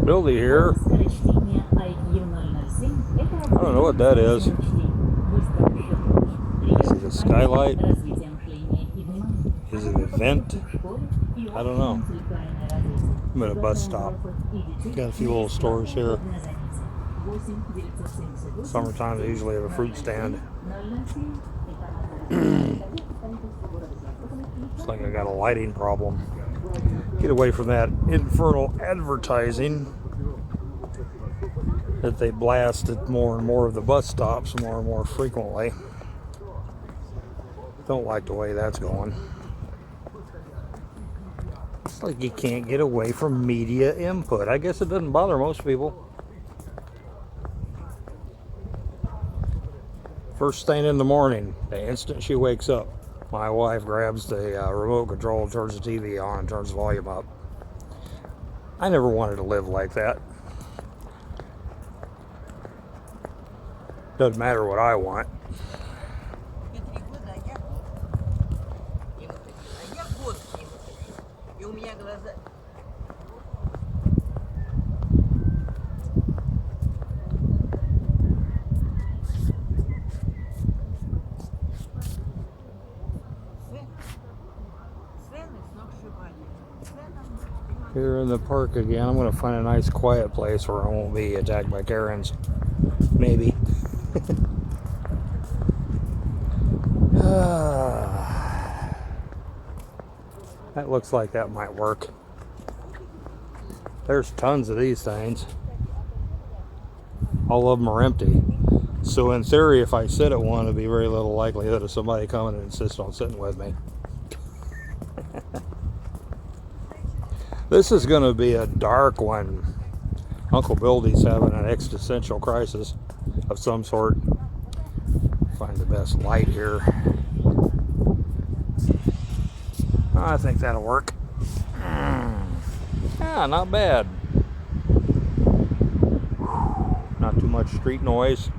Buildy here. I don't know what that is. Is it a skylight? Is it a vent? I don't know. I'm at a bus stop. Got a few little stores here. Summertime they usually have a fruit stand. Looks like I got a lighting problem. Get away from that infernal advertising that they blast at more and more of the bus stops more and more frequently. Don't like the way that's going. It's like you can't get away from media input. I guess it doesn't bother most people. First thing in the morning, the instant she wakes up, my wife grabs the remote control, turns the TV on, and turns the volume up. I never wanted to live like that. Doesn't matter what I want. Here in the park again. I'm going to find a nice quiet place where I won't be attacked by Karens. Maybe. That looks like that might work. There's tons of these things. All of them are empty. So in theory, if I sit at one, it'd be very little likelihood of somebody coming and insist on sitting with me. This is going to be a dark one. Uncle Buildy's having an existential crisis of some sort. Find the best light here. I think that'll work. Yeah, not bad. Not too much street noise.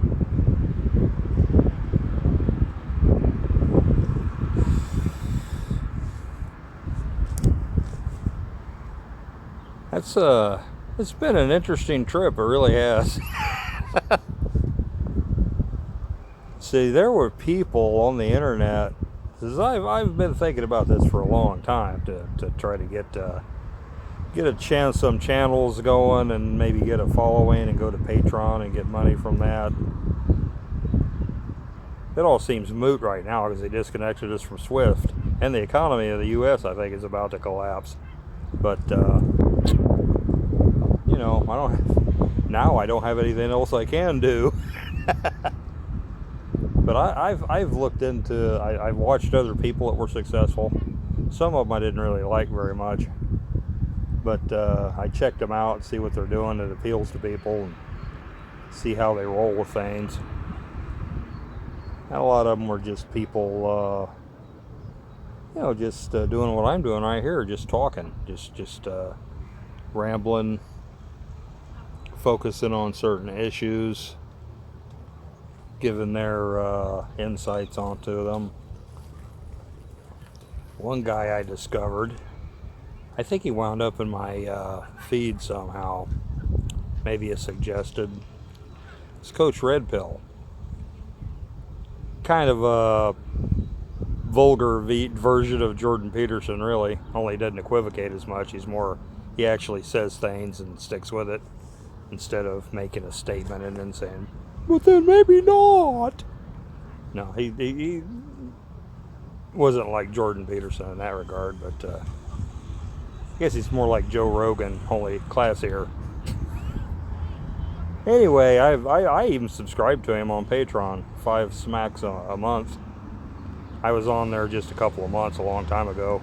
It's been an interesting trip, it really has. See, there were people on the internet, because I've been thinking about this for a long time to try to get some channels going and maybe get a following and go to Patreon and get money from that. It all seems moot right now because they disconnected us from Swift, and the economy of the U.S. I think is about to collapse. But you know, I don't have anything else I can do. But I've looked into, I've watched other people that were successful. Some of them I didn't really like very much, but I checked them out, see what they're doing that appeals to people, and see how they roll with things. And a lot of them were just people, you know, just doing what I'm doing right here, just talking, just rambling, focusing on certain issues, giving their insights onto them. One guy I discovered, I think he wound up in my feed somehow, maybe a suggested. It's Coach Redpill. Kind of a vulgar version of Jordan Peterson, really, only he doesn't equivocate as much. He actually says things and sticks with it instead of making a statement and then saying, but then maybe not. No, he wasn't like Jordan Peterson in that regard, but I guess he's more like Joe Rogan, only classier. Anyway, I even subscribed to him on Patreon, 5 smacks a month. I was on there just a couple of months, a long time ago,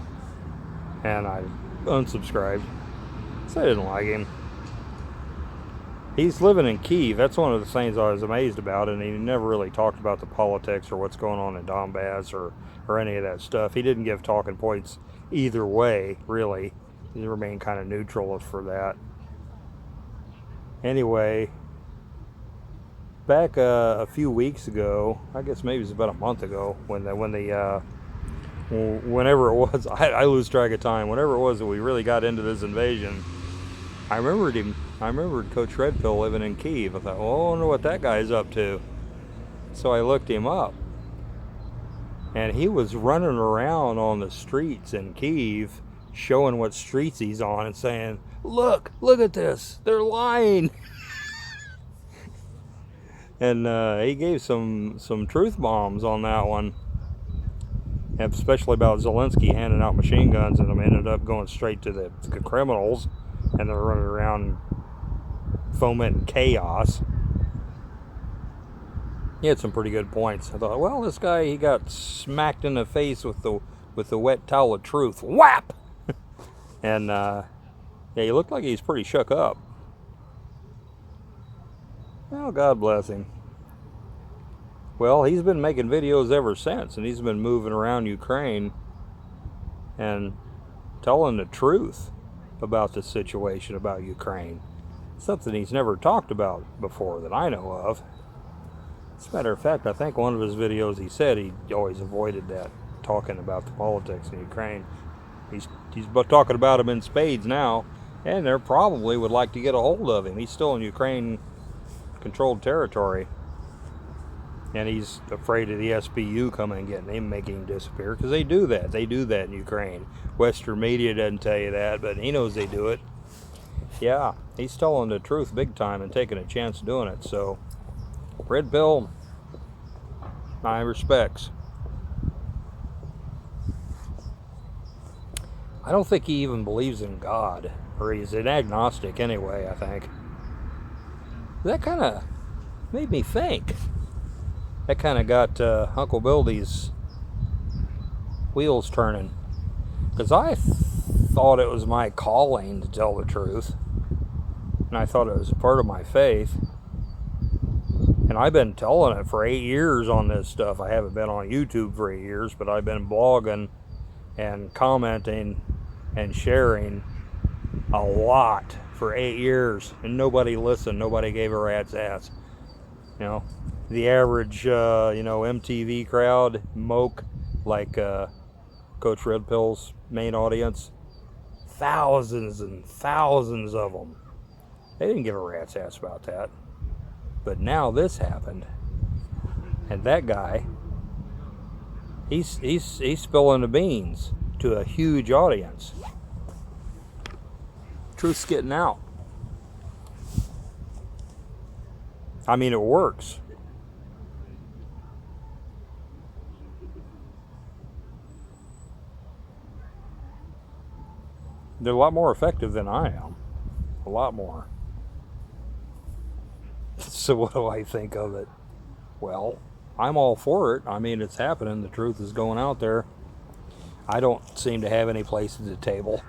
and I unsubscribed. So I didn't like him. He's living in Kyiv. That's one of the things I was amazed about, and he never really talked about the politics or what's going on in Donbass or any of that stuff. He didn't give talking points either way, really. He remained kind of neutral for that. Anyway, back a few weeks ago, I guess maybe it was about a month ago, whenever it was, I lose track of time, whenever it was that we really got into this invasion, I remembered him. I remembered Coach Redpill living in Kiev. I thought, well, I wonder what that guy's up to. So I looked him up. And he was running around on the streets in Kiev, showing what streets he's on and saying, look at this. They're lying. And he gave some truth bombs on that one, especially about Zelensky handing out machine guns, and them ended up going straight to the criminals, and they're running around fomenting chaos. He had some pretty good points. I thought, well, this guy, he got smacked in the face with the wet towel of truth. Whap! And yeah, he looked like he's pretty shook up. Well, God bless him. Well, he's been making videos ever since, and he's been moving around Ukraine and telling the truth about the situation about Ukraine. Something he's never talked about before that I know of. As a matter of fact, I think one of his videos he said he always avoided that, talking about the politics in Ukraine. He's talking about him in spades now, and they probably would like to get a hold of him. He's still in Ukraine-controlled territory, and he's afraid of the SBU coming and getting him, making him disappear, because they do that. They do that in Ukraine. Western media doesn't tell you that, but he knows they do it. Yeah, he's telling the truth big time and taking a chance doing it. So, Red Pill, my respects. I don't think he even believes in God, or he's an agnostic anyway, I think. That kind of made me think. That kind of got Uncle Buildy's wheels turning. Because I thought it was my calling to tell the truth. And I thought it was a part of my faith. And I've been telling it for 8 years on this stuff. I haven't been on YouTube for 8 years, but I've been blogging and commenting and sharing a lot for 8 years, and nobody listened. Nobody gave a rat's ass. You know, the average MTV crowd, moke, like Coach Redpill's main audience, thousands and thousands of them. They didn't give a rat's ass about that. But now this happened, and that guy, he's spilling the beans to a huge audience. Truth's getting out. I mean, it works. They're a lot more effective than I am. A lot more. So what do I think of it? Well, I'm all for it. I mean, it's happening. The truth is going out there. I don't seem to have any place at the table.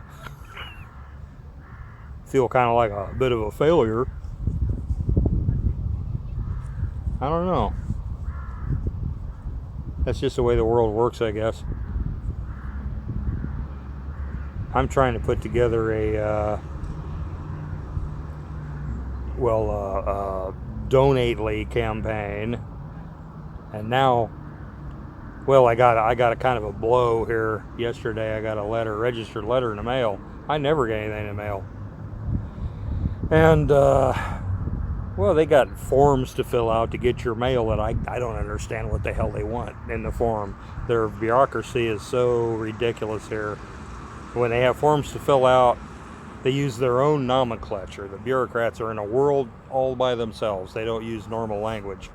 Feel kind of like a bit of a failure. I don't know. That's just the way the world works, I guess. I'm trying to put together a Donately campaign, and now, well, I got a kind of a blow here yesterday. I got a registered letter in the mail. I never get anything in the mail, and well, they got forms to fill out to get your mail that I don't understand what the hell they want in the form. Their bureaucracy is so ridiculous here. When they have forms to fill out, they use their own nomenclature. The bureaucrats are in a world all by themselves. They don't use normal language.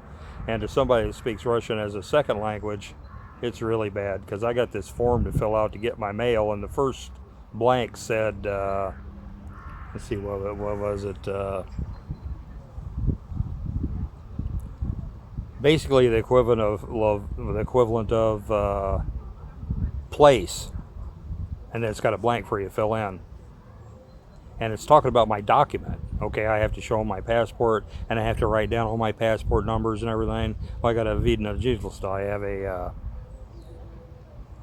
And to somebody who speaks Russian as a second language, it's really bad, because I got this form to fill out to get my mail, and the first blank said, let's see, what was it? Basically the equivalent of place, and then it's got a blank for you to fill in. And it's talking about my document. Okay, I have to show them my passport, and I have to write down all my passport numbers and everything. Well, I got a vidna жительство. I have a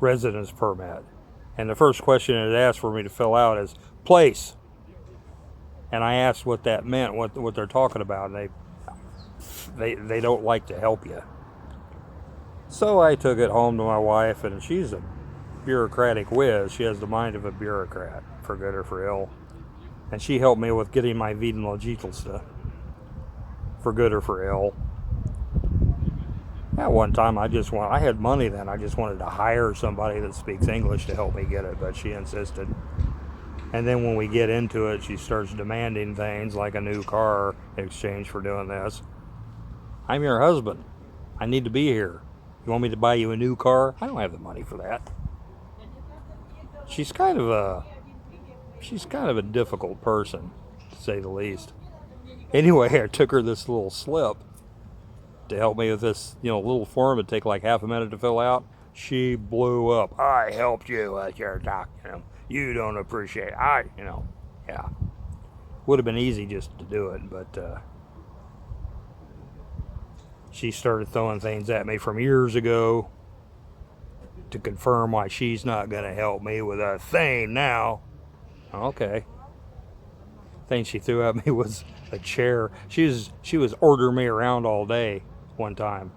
residence permit. And the first question it asked for me to fill out is place. And I asked what that meant, what they're talking about. And they don't like to help you. So I took it home to my wife, and she's a bureaucratic whiz. She has the mind of a bureaucrat, for good or for ill. And she helped me with getting my Vida Legital stuff, for good or for ill. At one time, I had money then. I just wanted to hire somebody that speaks English to help me get it, but she insisted. And then when we get into it, she starts demanding things like a new car in exchange for doing this. I'm your husband. I need to be here. You want me to buy you a new car? I don't have the money for that. She's kind of a difficult person, to say the least. Anyway, I took her this little slip to help me with this, little form. It'd take like half a minute to fill out. She blew up. I helped you with your document. You don't appreciate it. Yeah. Would have been easy just to do it, but she started throwing things at me from years ago to confirm why she's not going to help me with a thing now. Okay. Thing she threw at me was a chair. She was ordering me around all day one time,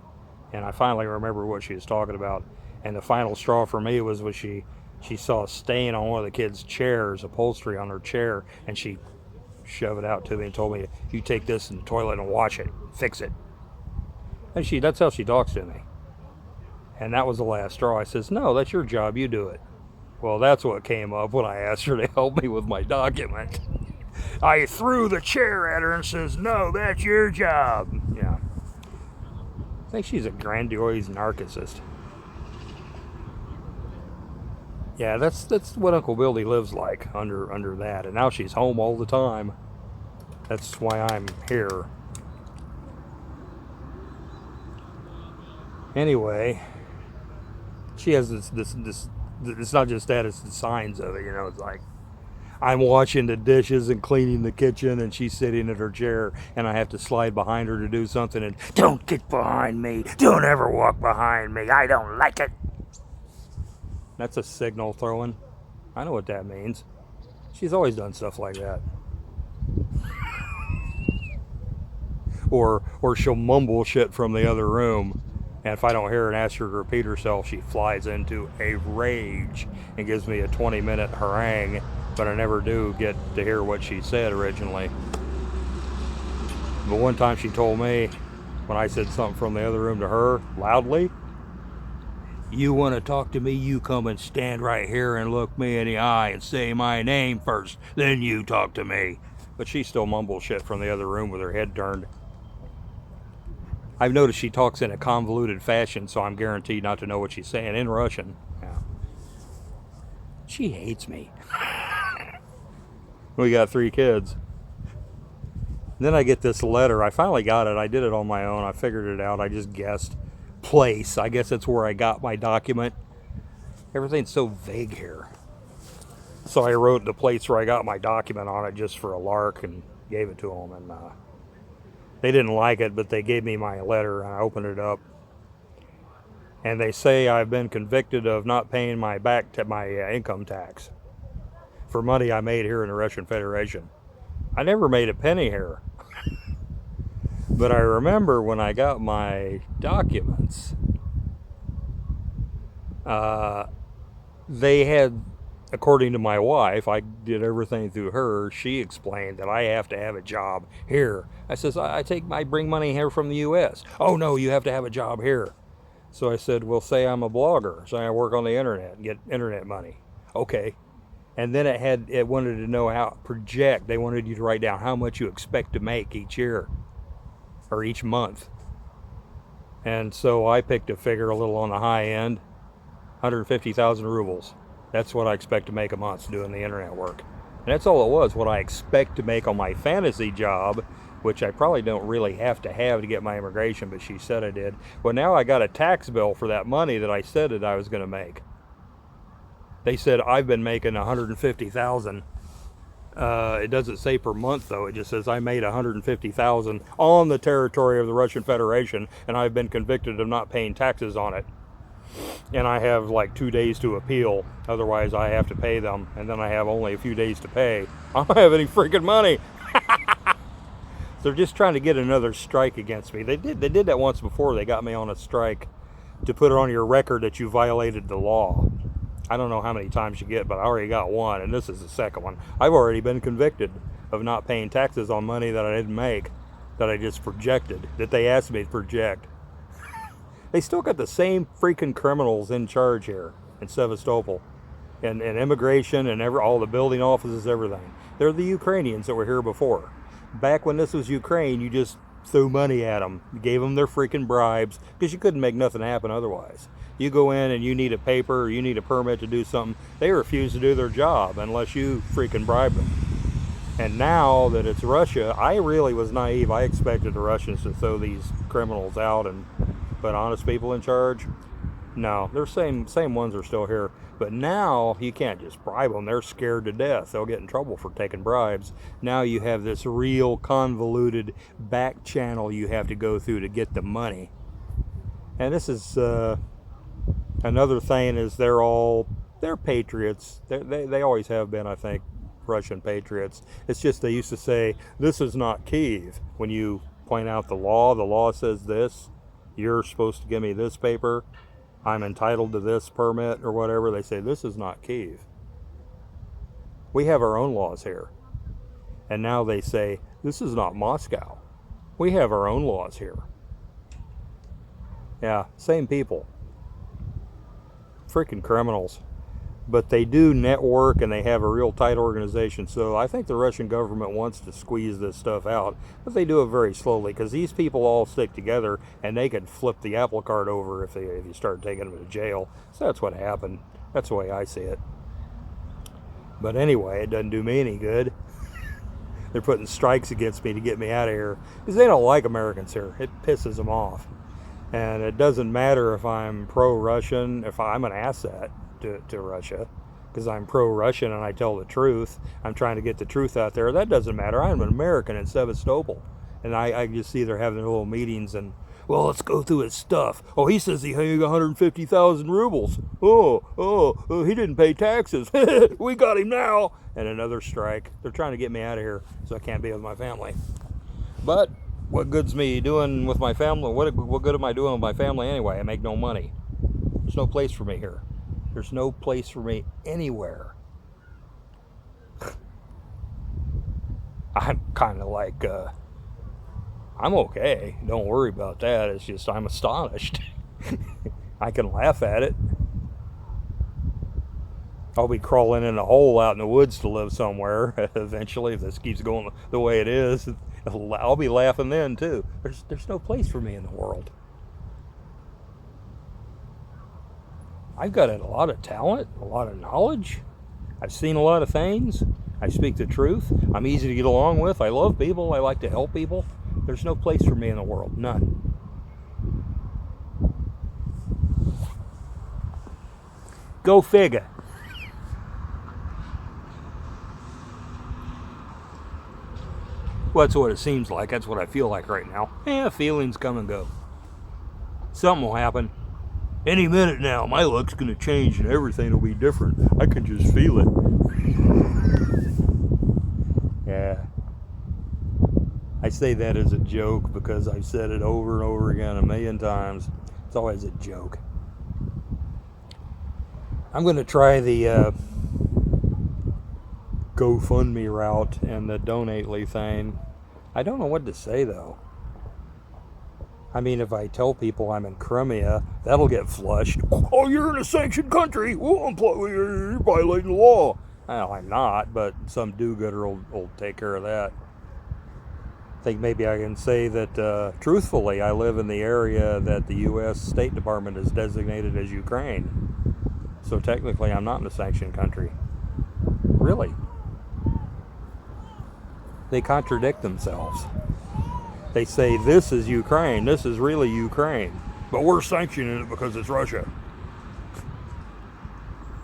and I finally remember what she was talking about. And the final straw for me was when she saw a stain on one of the kids' chairs, upholstery on her chair, and she shoved it out to me and told me, "You take this in the toilet and wash it, fix it." And that's how she talks to me. And that was the last straw. I says, "No, that's your job. You do it." Well, that's what came up when I asked her to help me with my document. I threw the chair at her and says, "No, that's your job." Yeah. I think she's a grandiose narcissist. Yeah, that's what Uncle Buildy lives like under that. And now she's home all the time. That's why I'm here. Anyway, she has this it's not just that, it's the signs of it, it's like I'm washing the dishes and cleaning the kitchen, and she's sitting at her chair, and I have to slide behind her to do something, and "Don't get behind me. Don't ever walk behind me. I don't like it." That's a signal throwing. I know what that means. She's always done stuff like that. Or she'll mumble shit from the other room, and if I don't hear her and ask her to repeat herself, she flies into a rage and gives me a 20-minute harangue, but I never do get to hear what she said originally. But one time she told me, when I said something from the other room to her, loudly, "You want to talk to me, you come and stand right here and look me in the eye and say my name first, then you talk to me." But she still mumbles shit from the other room with her head turned. I've noticed she talks in a convoluted fashion, so I'm guaranteed not to know what she's saying in Russian. Yeah. She hates me. We got 3 kids. Then I get this letter. I finally got it. I did it on my own. I figured it out. I just guessed. Place. I guess that's where I got my document. Everything's so vague here. So I wrote the place where I got my document on it just for a lark and gave it to them. And they didn't like it, but they gave me my letter, and I opened it up. And they say I've been convicted of not paying my income tax for money I made here in the Russian Federation. I never made a penny here. But I remember when I got my documents, they had, according to my wife, I did everything through her. She explained that I have to have a job here. I says, I bring money here from the U.S. "Oh no, you have to have a job here." So I said, "Well, say I'm a blogger, so I work on the internet and get internet money." Okay. And then it wanted to know how project. They wanted you to write down how much you expect to make each year or each month. And so I picked a figure a little on the high end, 150,000 rubles. That's what I expect to make a month doing the internet work. And that's all it was, what I expect to make on my fantasy job, which I probably don't really have to get my immigration, but she said I did. Well, now I got a tax bill for that money that I said that I was going to make. They said I've been making 150,000. It doesn't say per month though. It just says I made 150,000 on the territory of the Russian Federation, and I've been convicted of not paying taxes on it. And I have like 2 days to appeal. Otherwise, I have to pay them, and then I have only a few days to pay. I don't have any freaking money. They're just trying to get another strike against me. They did that once before. They got me on a strike to put it on your record that you violated the law. I don't know how many times you get, but I already got one, and this is the second one. I've already been convicted of not paying taxes on money that I didn't make, that I just projected, that they asked me to project. They still got the same freaking criminals in charge here in Sevastopol, and immigration and all the building offices, everything. They're the Ukrainians that were here before. Back when this was Ukraine, you just threw money at them, gave them their freaking bribes, because you couldn't make nothing happen otherwise. You go in and you need a paper or you need a permit to do something, they refuse to do their job unless you freaking bribe them. And now that it's Russia, I really was naive. I expected the Russians to throw these criminals out and put honest people in charge. No, they're same ones are still here. But now you can't just bribe them. They're scared to death. They'll get in trouble for taking bribes. Now you have this real convoluted back channel you have to go through to get the money. And this is another thing is they're patriots. They always have been, I think, Russian patriots. It's just they used to say, this is not Kiev. When you point out the law says this. You're supposed to give me this paper. I'm entitled to this permit or whatever. They say, this is not Kiev. We have our own laws here. And now they say, this is not Moscow. We have our own laws here. Yeah, same people. Freaking criminals. But they do network and they have a real tight organization. So I think the Russian government wants to squeeze this stuff out, but they do it very slowly because these people all stick together and they could flip the apple cart over if you start taking them to jail. So that's what happened. That's the way I see it. But anyway, it doesn't do me any good. They're putting strikes against me to get me out of here because they don't like Americans here. It pisses them off. And it doesn't matter if I'm pro-Russian, if I'm an asset to Russia, because I'm pro-Russian and I tell the truth. I'm trying to get the truth out there. That doesn't matter. I'm an American in Sevastopol. And I just see they're having little meetings and, well, let's go through his stuff. Oh, he says he had 150,000 rubles. Oh, he didn't pay taxes. We got him now. And another strike. They're trying to get me out of here so I can't be with my family. But what good's me doing with my family? What good am I doing with my family anyway? I make no money. There's no place for me here. There's no place for me anywhere. I'm kind of like, I'm okay. Don't worry about that. It's just I'm astonished. I can laugh at it. I'll be crawling in a hole out in the woods to live somewhere eventually if this keeps going the way it is. I'll be laughing then too. There's no place for me in the world. I've got a lot of talent, a lot of knowledge. I've seen a lot of things. I speak the truth. I'm easy to get along with. I love people. I like to help people. There's no place for me in the world. None. Go figure. Well, that's what it seems like. That's what I feel like right now. Feelings come and go. Something will happen. Any minute now, my luck's going to change and everything will be different. I can just feel it. Yeah. I say that as a joke because I've said it over and over again a million times. It's always a joke. I'm going to try the GoFundMe route and the Donately thing. I don't know what to say though. I mean, if I tell people I'm in Crimea, that'll get flushed. Oh, you're in a sanctioned country. Well, you're violating the law. Well, I'm not, but some do-gooder will take care of that. I think maybe I can say that, truthfully, I live in the area that the U.S. State Department has designated as Ukraine. So technically, I'm not in a sanctioned country. Really? They contradict themselves. They say this is Ukraine, this is really Ukraine, but we're sanctioning it because it's Russia.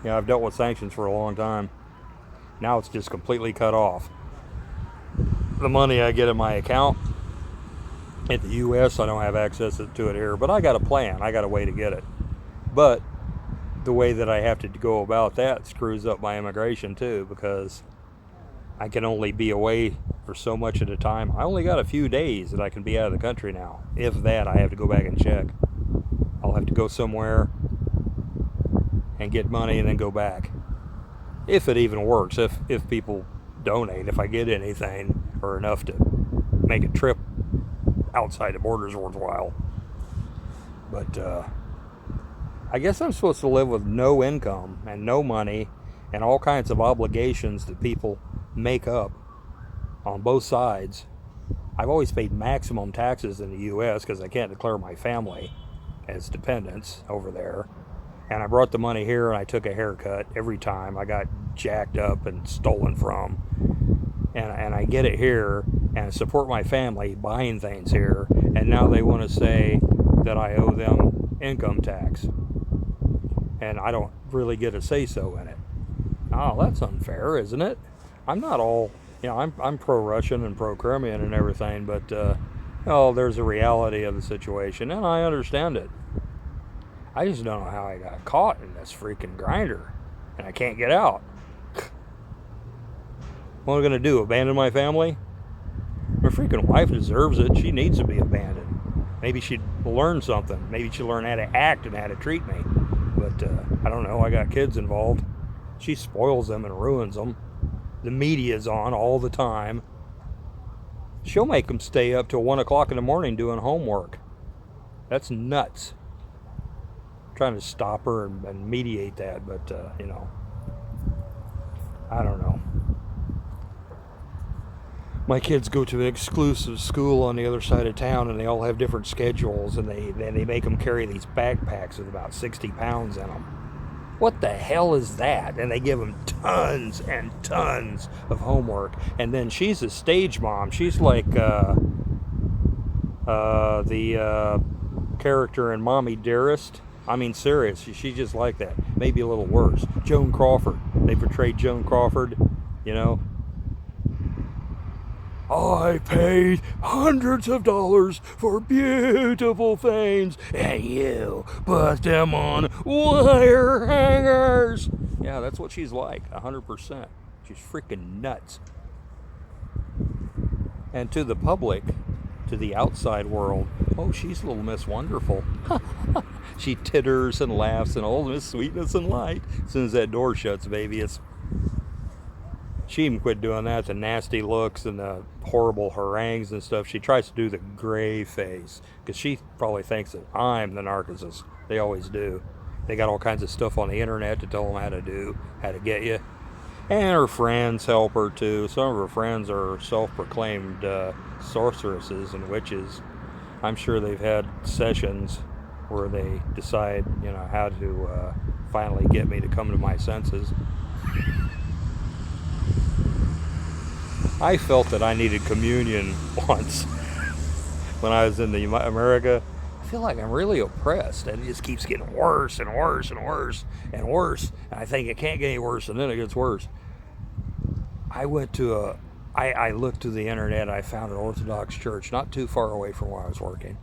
Yeah, I've dealt with sanctions for a long time. Now it's just completely cut off. The money I get in my account at the U.S., I don't have access to it here, but I got a plan. I got a way to get it. But the way that I have to go about that screws up my immigration too, because I can only be away for so much at a time. I only got a few days that I can be out of the country now. If that, I have to go back and check. I'll have to go somewhere and get money and then go back. If it even works, if people donate, if I get anything or enough to make a trip outside the borders worthwhile. But I guess I'm supposed to live with no income and no money and all kinds of obligations that people make up on both sides. I've always paid maximum taxes in the U.S. because I can't declare my family as dependents over there. And I brought the money here and I took a haircut every time I got jacked up and stolen from. And I get it here and support my family buying things here. And now they want to say that I owe them income tax. And I don't really get a say-so in it. Oh, that's unfair, isn't it? I'm not all, I'm pro-Russian and pro-Crimean and everything, but, there's a reality of the situation, and I understand it. I just don't know how I got caught in this freaking grinder, and I can't get out. What am I going to do, abandon my family? My freaking wife deserves it. She needs to be abandoned. Maybe she'd learn something. Maybe she'd learn how to act and how to treat me. But I don't know. I got kids involved. She spoils them and ruins them. The media's on all the time. She'll make them stay up till 1 o'clock in the morning doing homework. That's nuts. I'm trying to stop her and mediate that, but, I don't know. My kids go to an exclusive school on the other side of town, and they all have different schedules, and they make them carry these backpacks with about 60 pounds in them. What the hell is that? And they give them tons and tons of homework. And then she's a stage mom. She's like the character in Mommy Dearest. I mean, serious. She's just like that. Maybe a little worse. Joan Crawford. They portrayed Joan Crawford, I paid hundreds of dollars for beautiful things, and you put them on wire hangers. Yeah, that's what she's like, 100%. She's freaking nuts. And to the public, to the outside world, she's little Miss Wonderful. She titters and laughs and all this sweetness and light. As soon as that door shuts, baby, she even quit doing that, the nasty looks and the horrible harangues and stuff. She tries to do the gray face because she probably thinks that I'm the narcissist. They always do. They got all kinds of stuff on the internet to tell them how to get you. And her friends help her too. Some of her friends are self-proclaimed sorceresses and witches. I'm sure they've had sessions where they decide, how to finally get me to come to my senses. I felt that I needed communion once when I was in America. I feel like I'm really oppressed, and it just keeps getting worse and worse and worse and worse. And I think it can't get any worse, and then it gets worse. I looked through the internet. I found an Orthodox church not too far away from where I was working,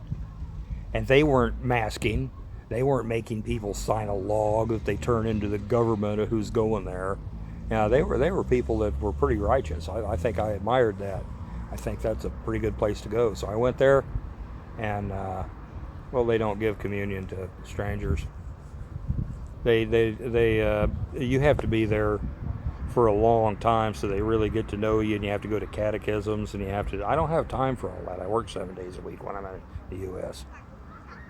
and they weren't masking. They weren't making people sign a log that they turn into the government of who's going there. Now, they were people that were pretty righteous. I think I admired that. I think that's a pretty good place to go. So I went there, and, they don't give communion to strangers. You have to be there for a long time so they really get to know you, and you have to go to catechisms, and I don't have time for all that. I work 7 days a week when I'm in the U.S.,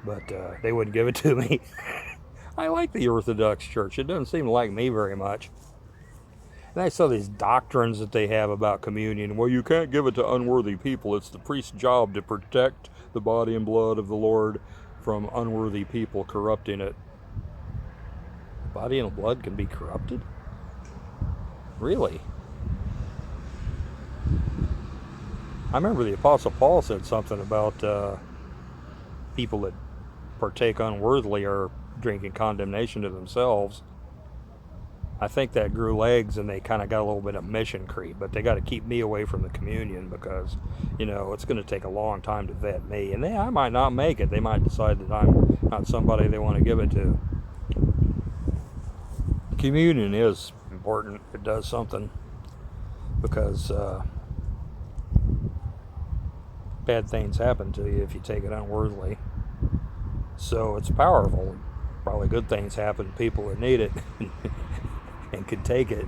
but they wouldn't give it to me. I like the Orthodox Church. It doesn't seem to like me very much. And I saw these doctrines that they have about communion. Well, you can't give it to unworthy people. It's the priest's job to protect the body and blood of the Lord from unworthy people corrupting it. Body and blood can be corrupted? Really? I remember the Apostle Paul said something about people that partake unworthily are drinking condemnation to themselves. I think that grew legs, and they kind of got a little bit of mission creep, but they got to keep me away from the communion because, it's going to take a long time to vet me, and I might not make it. They might decide that I'm not somebody they want to give it to. Communion is important. It does something because bad things happen to you if you take it unworthily. So it's powerful. Probably good things happen to people that need it and could take it.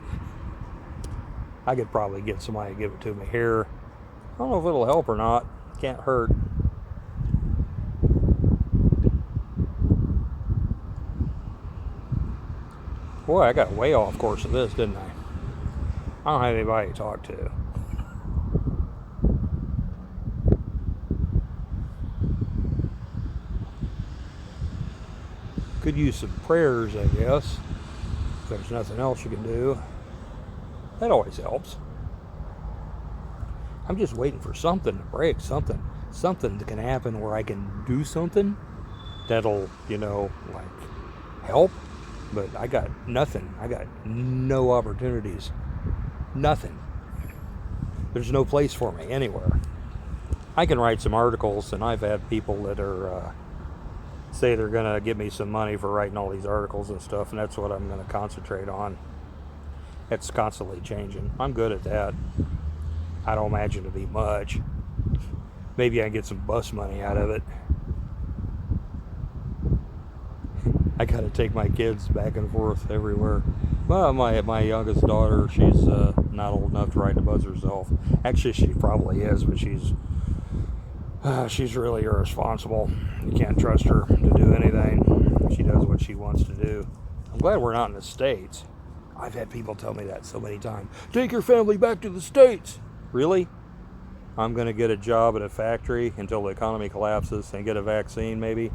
I could probably get somebody to give it to me here. I don't know if it'll help or not. Can't hurt. Boy, I got way off course of this, didn't I? I don't have anybody to talk to. Could use some prayers, I guess. If there's nothing else you can do. That always helps. I'm just waiting for something to break, something that can happen where I can do something that'll, like help. But I got nothing. I got no opportunities. Nothing. There's no place for me anywhere. I can write some articles, and I've had people that are say they're going to give me some money for writing all these articles and stuff, and that's what I'm going to concentrate on. It's constantly changing. I'm good at that. I don't imagine it'll be much. Maybe I can get some bus money out of it. I gotta take my kids back and forth everywhere. Well, my youngest daughter, she's not old enough to ride the bus herself. Actually, she probably is, but she's really irresponsible. You can't trust her to do anything. She does what she wants to do. I'm glad we're not in the States. I've had people tell me that so many times. Take your family back to the States. Really? I'm going to get a job at a factory until the economy collapses and get a vaccine maybe,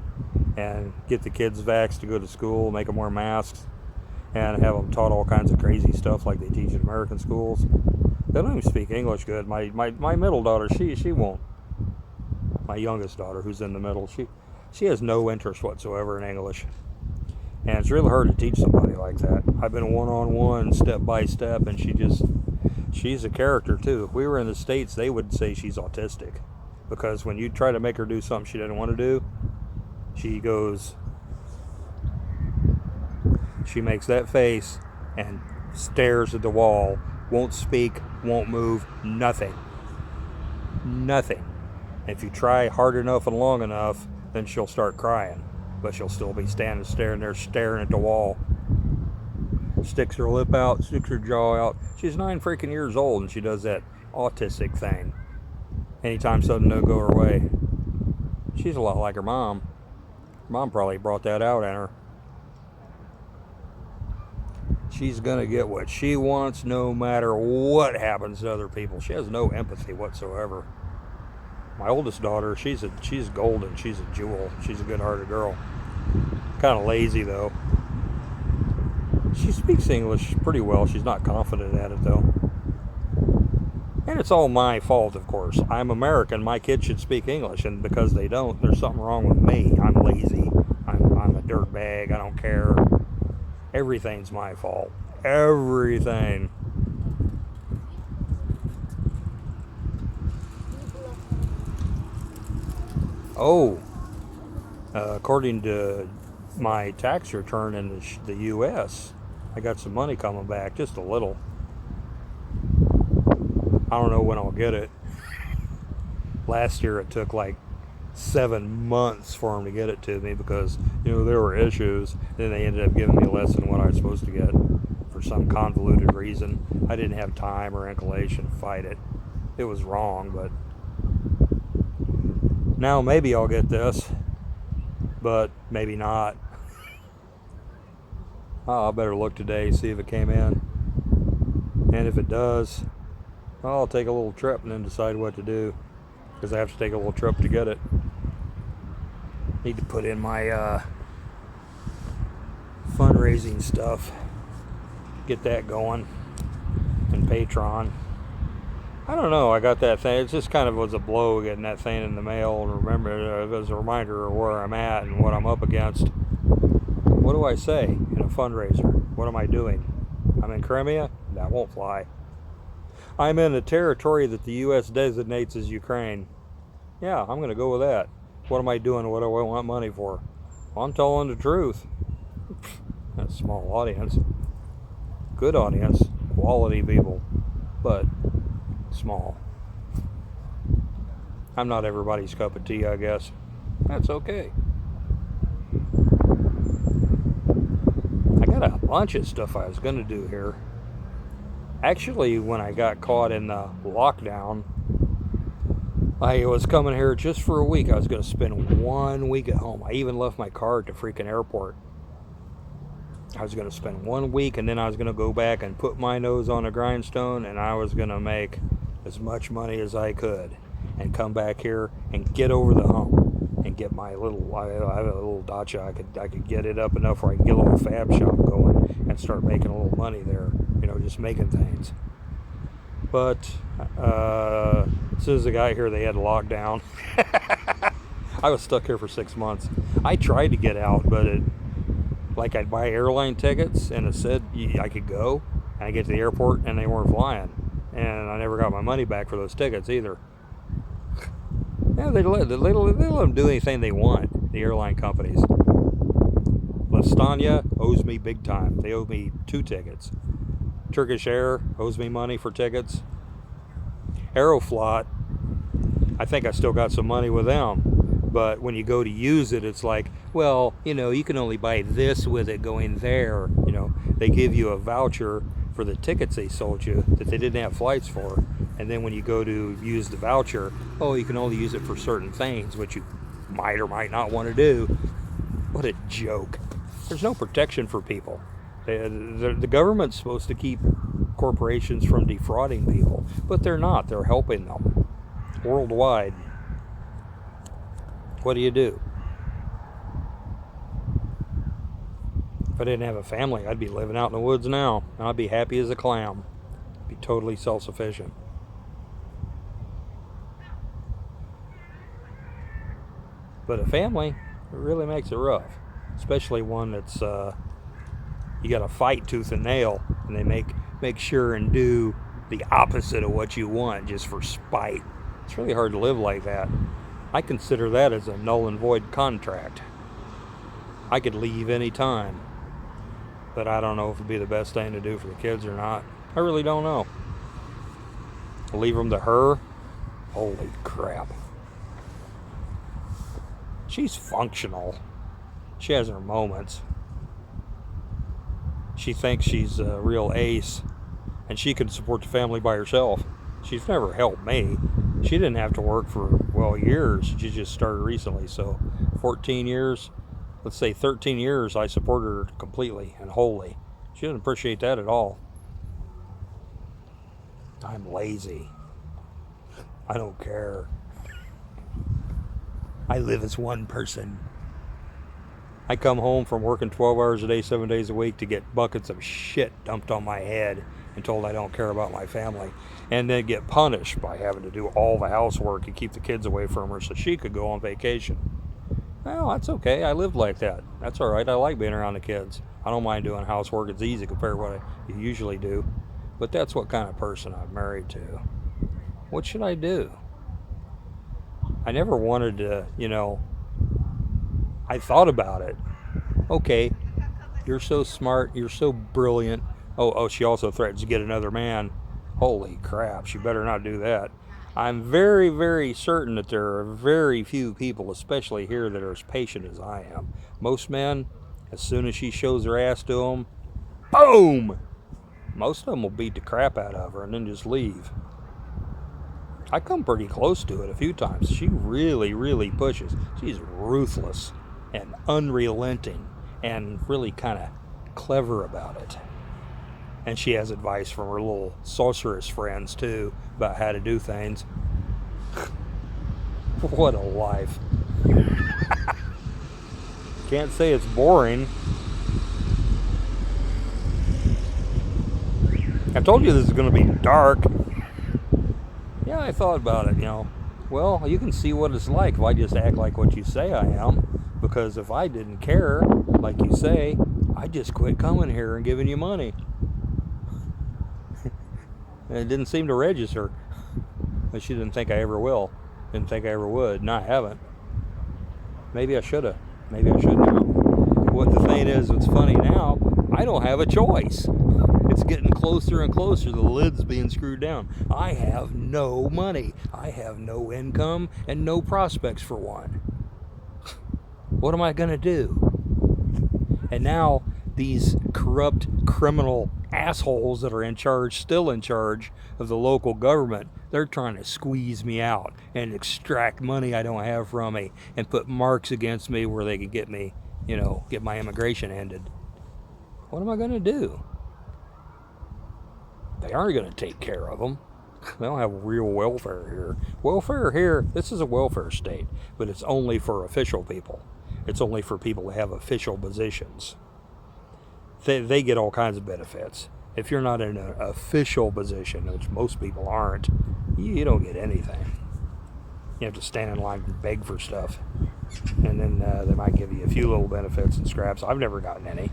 and get the kids vaxxed to go to school, make them wear masks, and have them taught all kinds of crazy stuff like they teach in American schools. They don't even speak English good. My middle daughter, she won't. My youngest daughter, who's in the middle, she has no interest whatsoever in English. And it's really hard to teach somebody like that. I've been one-on-one, step by step, and she's a character too. If we were in the States, they would say she's autistic. Because when you try to make her do something she didn't want to do, she makes that face and stares at the wall, won't speak, won't move, nothing. Nothing. If you try hard enough and long enough, then she'll start crying. But she'll still be staring there, staring at the wall. Sticks her lip out, sticks her jaw out. She's 9 freaking years old, and she does that autistic thing. Anytime something don't go her way. She's a lot like her mom. Mom probably brought that out in her. She's gonna get what she wants no matter what happens to other people. She has no empathy whatsoever. My oldest daughter, she's golden. She's a jewel. She's a good-hearted girl. Kind of lazy though. She speaks English pretty well. She's not confident at it though. And it's all my fault, of course. I'm American. My kids should speak English, and because they don't, there's something wrong with me. I'm lazy. I'm a dirtbag. I don't care. Everything's my fault. Everything. Oh, according to my tax return in the U.S., I got some money coming back, just a little. I don't know when I'll get it. Last year it took like 7 months for them to get it to me because, there were issues. Then they ended up giving me less than what I was supposed to get for some convoluted reason. I didn't have time or inclination to fight it. It was wrong, but now maybe I'll get this, but maybe not. I better look today, see if it came in. And if it does, I'll take a little trip and then decide what to do, because I have to take a little trip to get it. Need to put in my fundraising stuff, get that going, and Patreon. I don't know, I got that thing. It just kind of was a blow getting that thing in the mail. And remember, it was a reminder of where I'm at and what I'm up against. What do I say in a fundraiser? What am I doing? I'm in Crimea? That won't fly. I'm in a territory that the U.S. designates as Ukraine. Yeah, I'm going to go with that. What am I doing? What do I want money for? Well, I'm telling the truth. That's a small audience. Good audience. Quality people. But small. I'm not everybody's cup of tea, I guess. That's okay. got a bunch of stuff I was going to do here. Actually, when I got caught in the lockdown, I was coming here just for a week. I was going to spend 1 week at home. I even left my car at the freaking airport. I was going to spend 1 week, and then I was going to go back and put my nose on a grindstone, and I was going to make as much money as I could and come back here and get over the hump and get my little, I have a little dacha. I could get it up enough where I could get a little fab shop going and start making a little money there, just making things. But as soon as I got here, they had lockdown. I was stuck here for 6 months. I tried to get out, but I'd buy airline tickets, and it said I could go, and I get to the airport, and they weren't flying. And I never got my money back for those tickets either. Yeah, they let them do anything they want, the airline companies. Lufthansa owes me big time. They owe me 2 tickets. Turkish Air owes me money for tickets. Aeroflot, I think I still got some money with them. But when you go to use it, it's like, well, you can only buy this with it going there. They give you a voucher for the tickets they sold you that they didn't have flights for. And then when you go to use the voucher, you can only use it for certain things, which you might or might not want to do. What a joke. There's no protection for people. The government's supposed to keep corporations from defrauding people, but they're not. They're helping them worldwide. What do you do? If I didn't have a family, I'd be living out in the woods now, and I'd be happy as a clam. Be totally self-sufficient. But a family, it really makes it rough, especially one that's you got to fight tooth and nail, and they make sure and do the opposite of what you want just for spite. It's really hard to live like that. I consider that as a null and void contract. I could leave any time, but I don't know if it'd be the best thing to do for the kids or not. I really don't know. Leave them to her? Holy crap. She's functional. She has her moments. She thinks she's a real ace, and she can support the family by herself. She's never helped me. She didn't have to work for, years. She just started recently, so 14 years, let's say 13 years, I supported her completely and wholly. She doesn't appreciate that at all. I'm lazy. I don't care. I live as one person. I come home from working 12 hours a day, 7 days a week to get buckets of shit dumped on my head and told I don't care about my family, and then get punished by having to do all the housework and keep the kids away from her so she could go on vacation. Well, that's okay. I lived like that. That's all right. I like being around the kids. I don't mind doing housework. It's easy compared to what I usually do. But that's what kind of person I'm married to. What should I do? I never wanted to, I thought about it. Okay, you're so smart, you're so brilliant. Oh, she also threatens to get another man. Holy crap, she better not do that. I'm very, very certain that there are very few people, especially here, that are as patient as I am. Most men, as soon as she shows her ass to them, boom! Most of them will beat the crap out of her and then just leave. I come pretty close to it a few times. She really, really pushes. She's ruthless and unrelenting and really kind of clever about it. And she has advice from her little sorceress friends too about how to do things. What a life. Can't say it's boring. I told you this is going to be dark. Yeah, I thought about it, Well, you can see what it's like if I just act like what you say I am. Because if I didn't care, like you say, I'd just quit coming here and giving you money. And it didn't seem to register. But she didn't think I ever will. Didn't think I ever would. And I haven't. Maybe I should have. Maybe I should now. What the thing is, what's funny now, I don't have a choice. It's getting closer and closer. The lid's being screwed down. I have no money. I have no income and no prospects for one. What am I going to do? And now these corrupt criminal assholes that are in charge, still in charge of the local government, they're trying to squeeze me out and extract money I don't have from me and put marks against me where they can get me, get my immigration ended. What am I going to do? They aren't going to take care of them. They don't have real welfare here. Welfare here, this is a welfare state, but it's only for official people. It's only for people who have official positions. They get all kinds of benefits. If you're not in an official position, which most people aren't, you don't get anything. You have to stand in line and beg for stuff. And then they might give you a few little benefits and scraps. I've never gotten any.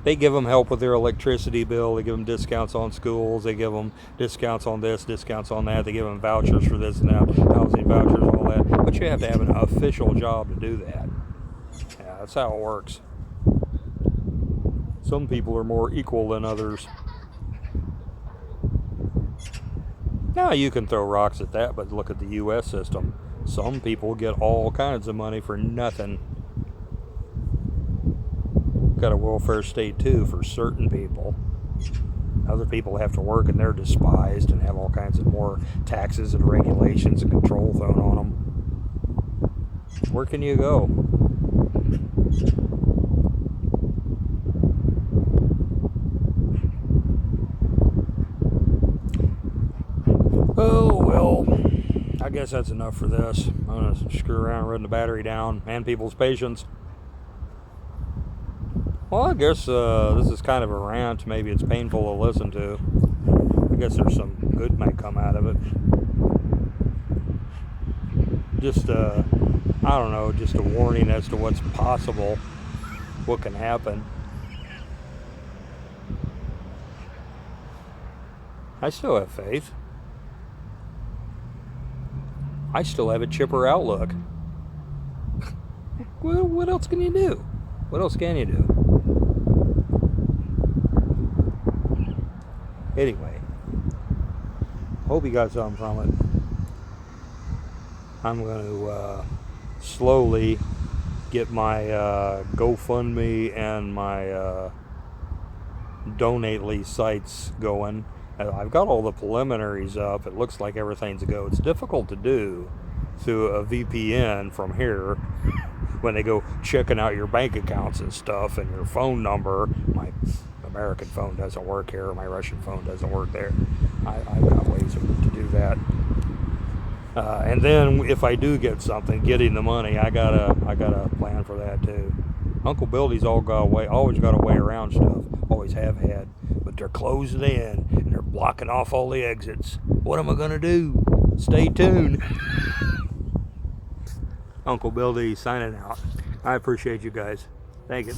They give them help with their electricity bill. They give them discounts on schools. They give them discounts on this, discounts on that. They give them vouchers for this and that, housing vouchers, all that. But you have to have an official job to do that. Yeah, that's how it works. Some people are more equal than others. Now you can throw rocks at that, but look at the U.S. system. Some people get all kinds of money for nothing. Got a welfare state too for certain people. Other people have to work and they're despised and have all kinds of more taxes and regulations and control thrown on them. Where can you go? Oh, well, I guess that's enough for this. I'm going to screw around, run the battery down, and people's patience. Well, I guess this is kind of a rant. Maybe it's painful to listen to. I guess there's some good might come out of it. Just, I don't know, just a warning as to what's possible, what can happen. I still have faith. I still have a chipper outlook. Well, what else can you do? What else can you do? Anyway, hope you got something from it. I'm going to slowly get my GoFundMe and my Donately sites going. I've got all the preliminaries up. It looks like everything's a go. It's difficult to do through a VPN from here when they go checking out your bank accounts and stuff and your phone number. My American phone doesn't work here. My Russian phone doesn't work there. I've got ways to do that. And then if I do get something, getting the money, I gotta plan for that too. Uncle Buildy's always got a way around stuff. Always have had. But they're closing in and they're blocking off all the exits. What am I gonna do? Stay tuned. Uncle Buildy signing out. I appreciate you guys. Thank you.